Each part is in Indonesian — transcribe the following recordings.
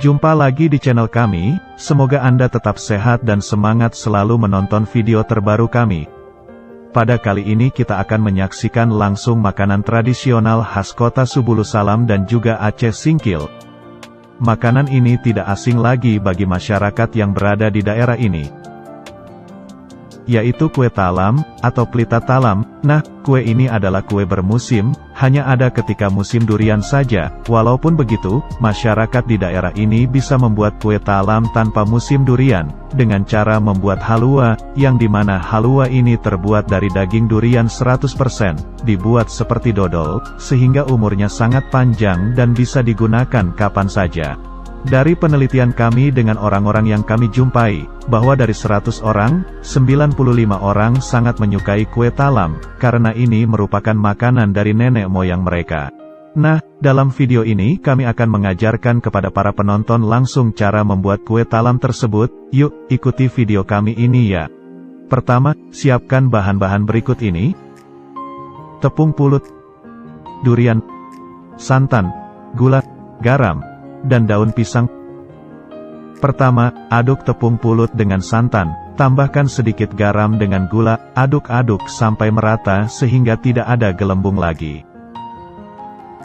Jumpa lagi di channel kami, semoga Anda tetap sehat dan semangat selalu menonton video terbaru kami. Pada kali ini kita akan menyaksikan langsung makanan tradisional khas kota Subulusalam dan juga Aceh Singkil. Makanan ini tidak asing lagi bagi masyarakat yang berada di daerah ini, yaitu kue talam, atau pelita talam. Nah, kue ini adalah kue bermusim, hanya ada ketika musim durian saja. Walaupun begitu, masyarakat di daerah ini bisa membuat kue talam tanpa musim durian, dengan cara membuat halua, yang dimana halua ini terbuat dari daging durian 100%, dibuat seperti dodol, sehingga umurnya sangat panjang dan bisa digunakan kapan saja. Dari penelitian kami dengan orang-orang yang kami jumpai, bahwa dari 100 orang, 95 orang sangat menyukai kue talam, karena ini merupakan makanan dari nenek moyang mereka. Nah, dalam video ini kami akan mengajarkan kepada para penonton langsung cara membuat kue talam tersebut. Yuk, ikuti video kami ini ya. Pertama, siapkan bahan-bahan berikut ini: tepung pulut, durian, santan, gula, garam, dan daun pisang. Pertama, aduk tepung pulut dengan santan, tambahkan sedikit garam dengan gula, aduk-aduk sampai merata sehingga tidak ada gelembung lagi.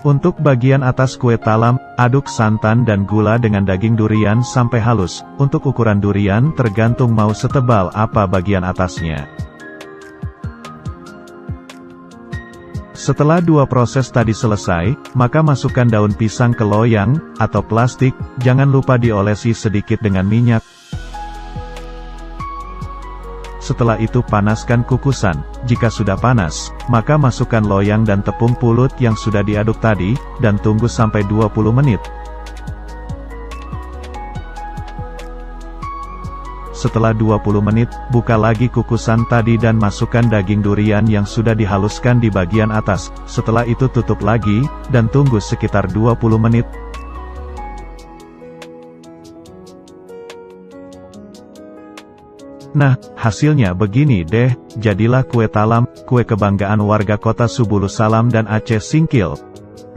Untuk bagian atas kue talam, aduk santan dan gula dengan daging durian sampai halus. Untuk ukuran durian tergantung mau setebal apa bagian atasnya. Setelah dua proses tadi selesai, maka masukkan daun pisang ke loyang, atau plastik, jangan lupa diolesi sedikit dengan minyak. Setelah itu panaskan kukusan. Jika sudah panas, maka masukkan loyang dan tepung pulut yang sudah diaduk tadi, dan tunggu sampai 20 menit. Setelah 20 menit, buka lagi kukusan tadi dan masukkan daging durian yang sudah dihaluskan di bagian atas. Setelah itu tutup lagi, dan tunggu sekitar 20 menit. Nah, hasilnya begini deh, jadilah kue talam, kue kebanggaan warga kota Subulusalam dan Aceh Singkil.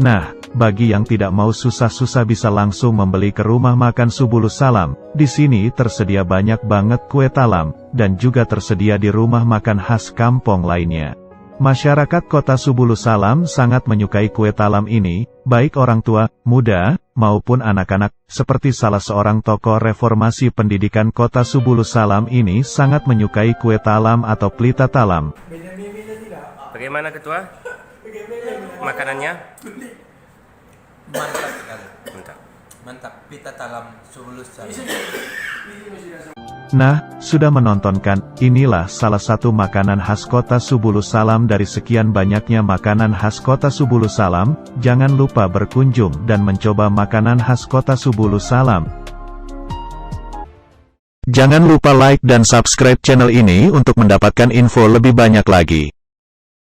Nah, bagi yang tidak mau susah-susah bisa langsung membeli ke rumah makan Subulusalam. Di sini tersedia banyak banget kue talam, dan juga tersedia di rumah makan khas kampung lainnya. Masyarakat kota Subulusalam sangat menyukai kue talam ini, baik orang tua, muda, maupun anak-anak. Seperti salah seorang tokoh reformasi pendidikan kota Subulusalam ini sangat menyukai kue talam atau pelita talam. Bagaimana Ketua? Makanannya? Mantap sekali. Mantap. Mantap, pita talam Subulusalam. Nah, sudah menontonkan, inilah salah satu makanan khas kota Subulusalam dari sekian banyaknya makanan khas kota Subulusalam. Jangan lupa berkunjung dan mencoba makanan khas kota Subulusalam. Jangan lupa like dan subscribe channel ini untuk mendapatkan info lebih banyak lagi.